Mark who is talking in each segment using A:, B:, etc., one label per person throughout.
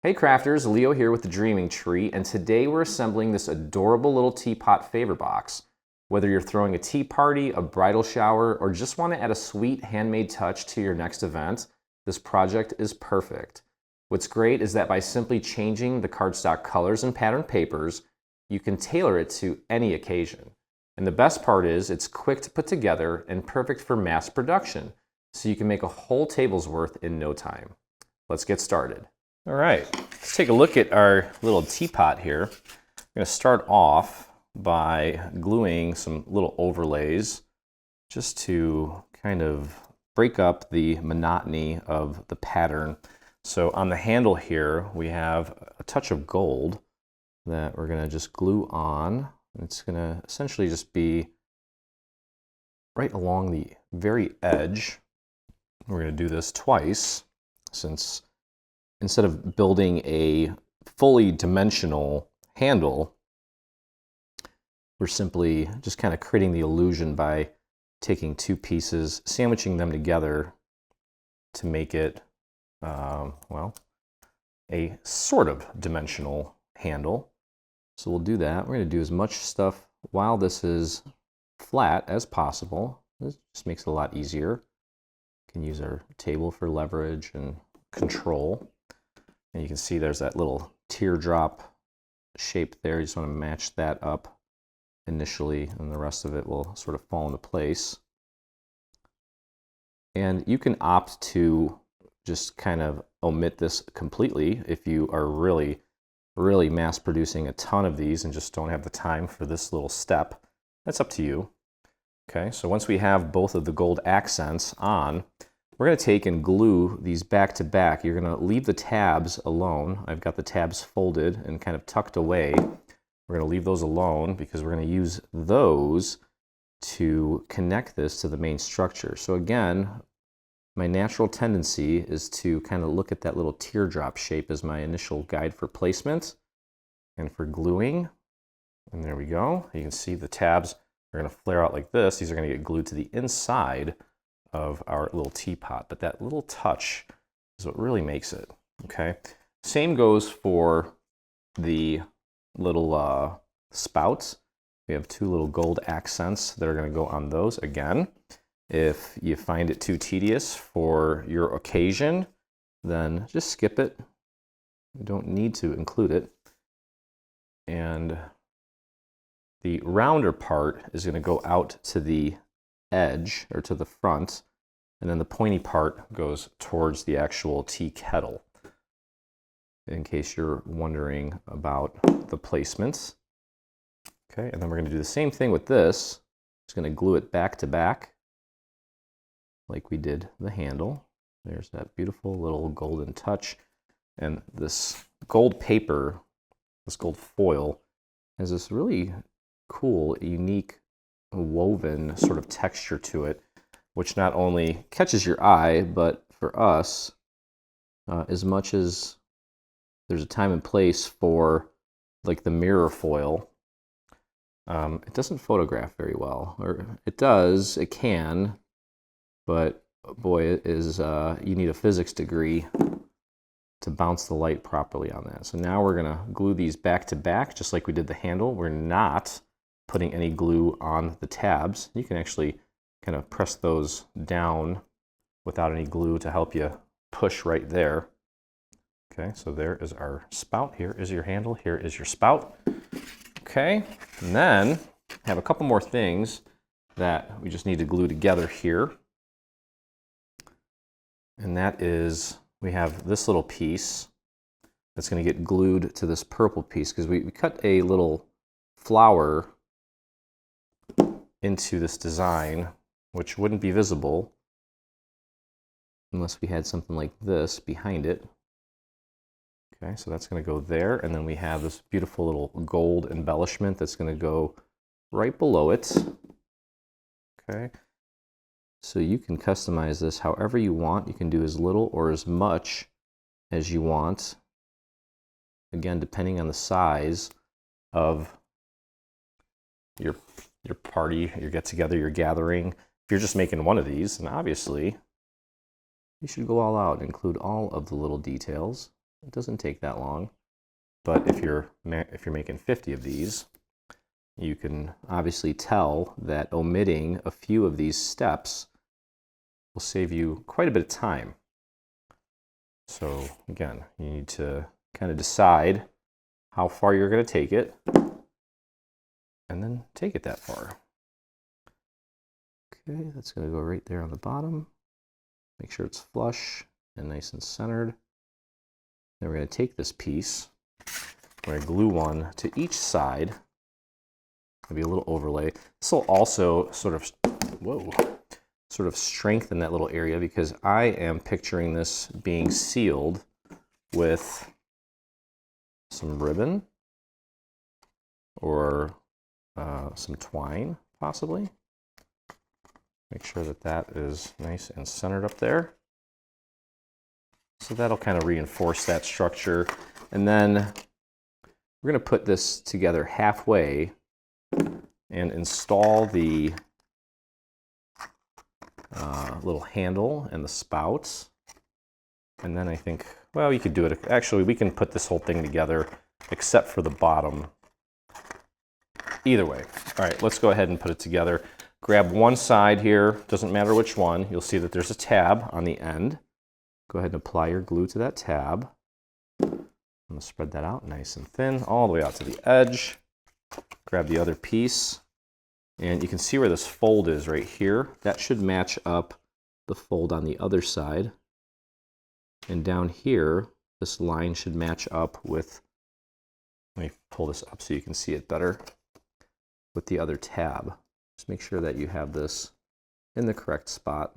A: Hey crafters, Leo here with the Dreaming Tree, and today we're assembling this adorable little teapot favor box. Whether you're throwing a tea party, a bridal shower, or just want to add a sweet handmade touch to your next event, this project is perfect. What's great is that by simply changing the cardstock colors and pattern papers, you can tailor it to any occasion. And the best part is it's quick to put together and perfect for mass production, so you can make a whole table's worth in no time. Let's get started. All right, let's take a look at our little teapot here. I'm going to start off by gluing some little overlays just to kind of break up the monotony of the pattern. So on the handle here, we have a touch of gold that we're going to just glue on. It's going to essentially just be right along the very edge. We're going to do this twice, since instead of building a fully dimensional handle, we're simply just kind of creating the illusion by taking two pieces, sandwiching them together to make it, well, a sort of dimensional handle. So we'll do that. We're going to do as much stuff while this is flat as possible. This just makes it a lot easier. We can use our table for leverage and control. And you can see there's that little teardrop shape there. You just want to match that up initially, and the rest of it will sort of fall into place. And you can opt to just kind of omit this completely if you are really mass producing a ton of these and just don't have the time for this little step. That's up to you. Okay, so once we have both of the gold accents on, we're going to take and glue these back to back. You're going to leave the tabs alone. I've got the tabs folded and kind of tucked away. We're going to leave those alone because we're going to use those to connect this to the main structure. So again, my natural tendency is to kind of look at that little teardrop shape as my initial guide for placement and for gluing. And there we go. You can see the tabs are going to flare out like this. These are going to get glued to the inside of our little teapot, but that little touch is what really makes it. Okay, same goes for the little spouts. We have two little gold accents that are going to go on those. Again, if you find it too tedious for your occasion, then just skip it. You don't need to include it. And the rounder part is going to go out to the edge or to the front, and then the pointy part goes towards the actual tea kettle, in case you're wondering about the placements. Okay, and then we're going to do the same thing with this. Just going to glue it back to back like we did the handle. There's that beautiful little golden touch, and this gold paper, this gold foil, has this really cool, unique woven sort of texture to it, which not only catches your eye, but for us, as much as there's a time and place for like the mirror foil, it doesn't photograph very well. Or it does, it can, but boy, it is, you need a physics degree to bounce the light properly on that. So now we're gonna glue these back to back, just like we did the handle. We're not putting any glue on the tabs. You can actually kind of press those down without any glue to help you push right there. Okay, so there is our spout. Here is your handle. Here is your spout. Okay, and then I have a couple more things that we just need to glue together here. And that is, we have this little piece that's going to get glued to this purple piece, because we cut a little flower into this design, which wouldn't be visible unless we had something like this behind it. Okay, so that's going to go there, and then we have this beautiful little gold embellishment that's going to go right below it. Okay, so you can customize this however you want. You can do as little or as much as you want, again, depending on the size of your party, your get-together, your gathering. If you're just making one of these, then obviously you should go all out and include all of the little details. It doesn't take that long. But if you're making 50 of these, you can obviously tell that omitting a few of these steps will save you quite a bit of time. So again, you need to kind of decide how far you're going to take it, and then take it that far. Okay, that's going to go right there on the bottom. Make sure it's flush and nice and centered. Then we're going to take this piece, we're going to glue one to each side. Maybe a little overlay. This will also sort of strengthen that little area, because I am picturing this being sealed with some ribbon or some twine, possibly. Make sure that that is nice and centered up there. So that'll kind of reinforce that structure. And then we're going to put this together halfway and install the little handle and the spouts. And then I think, well, you could do it. Actually, we can put this whole thing together except for the bottom. Either way. All right, let's go ahead and put it together. Grab one side here, doesn't matter which one. You'll see that there's a tab on the end. Go ahead and apply your glue to that tab. I'm going to spread that out nice and thin, all the way out to the edge. Grab the other piece, and you can see where this fold is right here. That should match up the fold on the other side. And down here, this line should match up with, let me pull this up so you can see it better, with the other tab. Just make sure that you have this in the correct spot.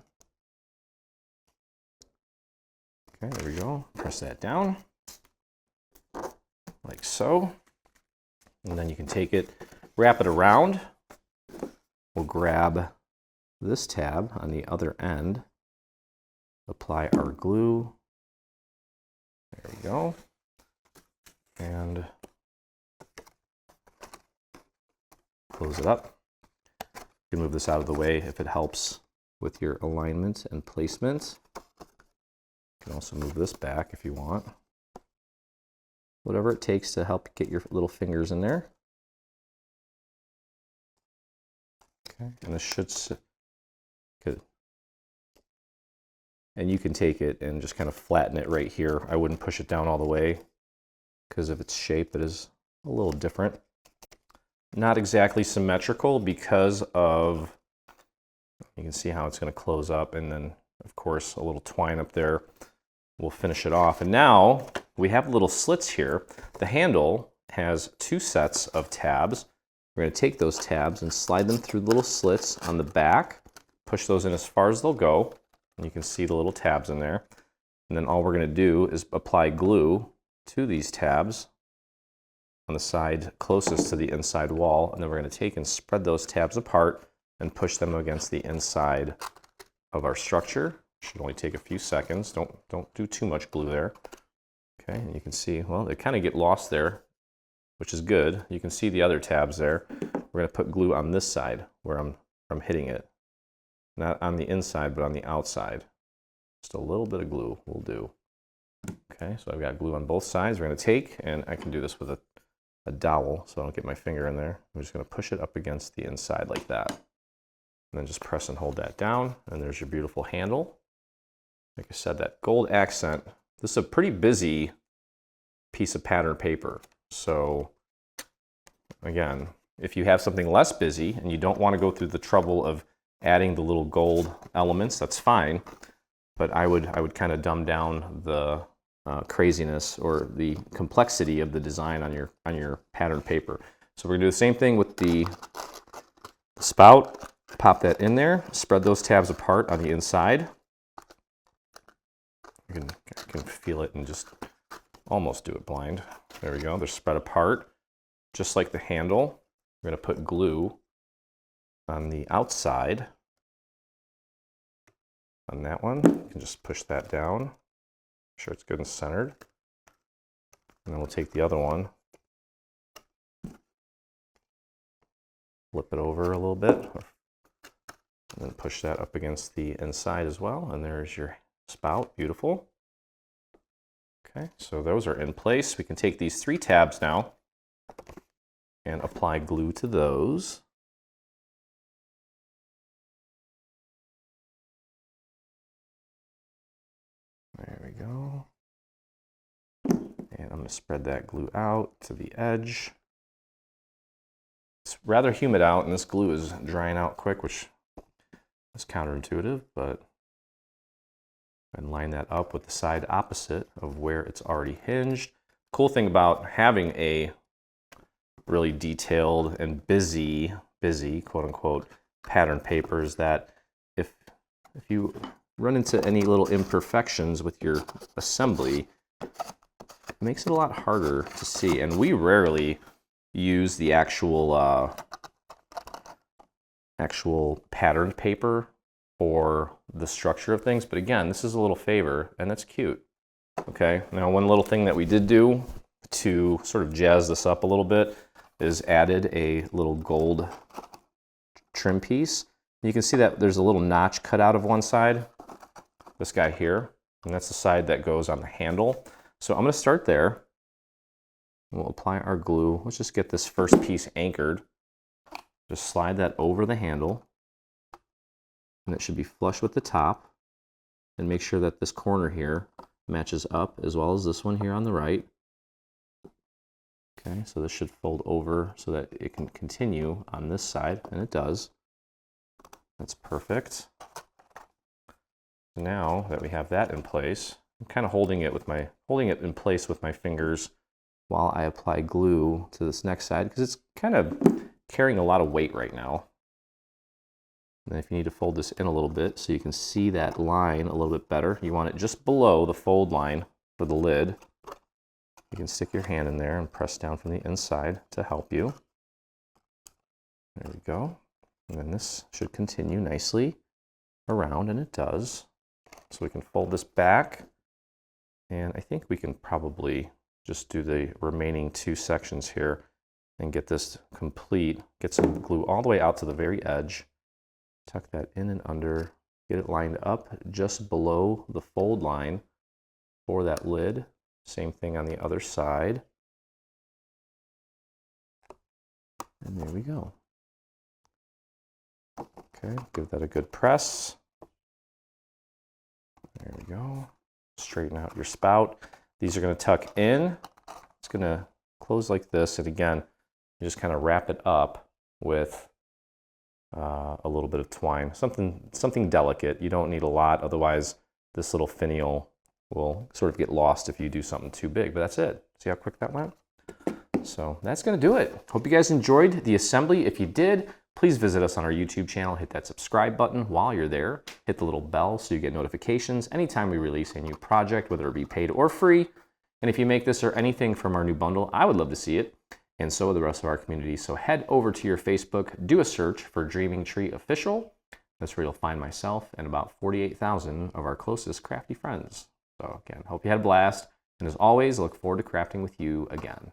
A: Okay, there we go. Press that down, like so. And then you can take it, wrap it around. We'll grab this tab on the other end, apply our glue. There we go. And close it up. You can move this out of the way if it helps with your alignment and placement. You can also move this back if you want. Whatever it takes to help get your little fingers in there. Okay, and this should sit good. And you can take it and just kind of flatten it right here. I wouldn't push it down all the way, because of its shape, it is a little different. Not exactly symmetrical because of, you can see how it's going to close up, and then of course a little twine up there will finish it off. And now we have little slits here. The handle has two sets of tabs. We're going to take those tabs and slide them through little slits on the back, push those in as far as they'll go, and you can see the little tabs in there. And then all we're going to do is apply glue to these tabs on the side closest to the inside wall, and then we're going to take and spread those tabs apart and push them against the inside of our structure. Should only take a few seconds. Don't do too much glue there. Okay, and you can see, well, they kind of get lost there, which is good. You can see the other tabs there. We're going to put glue on this side where I'm hitting it. Not on the inside, but on the outside. Just a little bit of glue will do. Okay, so I've got glue on both sides. We're going to take, and I can do this with a dowel so I don't get my finger in there. I'm just going to push it up against the inside like that. And then just press and hold that down, and there's your beautiful handle. Like I said, that gold accent. This is a pretty busy piece of pattern paper. So again, if you have something less busy and you don't want to go through the trouble of adding the little gold elements, that's fine. But I would kind of dumb down the craziness or the complexity of the design on your pattern paper. So we're gonna do the same thing with the spout. Pop that in there, spread those tabs apart on the inside. You can feel it and just almost do it blind. There we go, they're spread apart, just like the handle. We're gonna put glue on the outside on that one. You can just push that down. Make sure it's good and centered. And then we'll take the other one, flip it over a little bit, and then push that up against the inside as well. And there's your spout, beautiful. Okay, so those are in place. We can take these 3 tabs now and apply glue to those. There we go. And I'm going to spread that glue out to the edge. It's rather humid out, and this glue is drying out quick, which is counterintuitive, but and line that up with the side opposite of where it's already hinged. Cool thing about having a really detailed and busy quote unquote pattern paper is that if you run into any little imperfections with your assembly, it makes it a lot harder to see. And we rarely use the actual patterned paper for the structure of things, but again, this is a little favor, and it's cute. Okay, now one little thing that we did do to sort of jazz this up a little bit is added a little gold trim piece. You can see that there's a little notch cut out of one side, this guy here, and that's the side that goes on the handle. So I'm going to start there. We'll apply our glue. Let's just get this first piece anchored. Just slide that over the handle, and it should be flush with the top. And make sure that this corner here matches up as well as this one here on the right. Okay, so this should fold over so that it can continue on this side, and it does. That's perfect. Now that we have that in place, I'm kind of holding it in place with my fingers while I apply glue to this next side, because it's kind of carrying a lot of weight right now. And if you need to fold this in a little bit so you can see that line a little bit better, you want it just below the fold line for the lid. You can stick your hand in there and press down from the inside to help you. There we go. And then this should continue nicely around, and it does. So we can fold this back, and I think we can probably just do the remaining 2 sections here and get this complete. Get some glue all the way out to the very edge. Tuck that in and under. Get it lined up just below the fold line for that lid. Same thing on the other side. And there we go. Okay, give that a good press. There we go. Straighten out your spout. These are going to tuck in. It's going to close like this. And again, you just kind of wrap it up with a little bit of twine. Something delicate. You don't need a lot. Otherwise, this little finial will sort of get lost if you do something too big. But that's it. See how quick that went? So that's going to do it. Hope you guys enjoyed the assembly. If you did, please visit us on our YouTube channel. Hit that subscribe button while you're there. Hit the little bell so you get notifications anytime we release a new project, whether it be paid or free. And if you make this or anything from our new bundle, I would love to see it. And so would the rest of our community. So head over to your Facebook, do a search for Dreaming Tree Official. That's where you'll find myself and about 48,000 of our closest crafty friends. So again, hope you had a blast. And as always, I look forward to crafting with you again.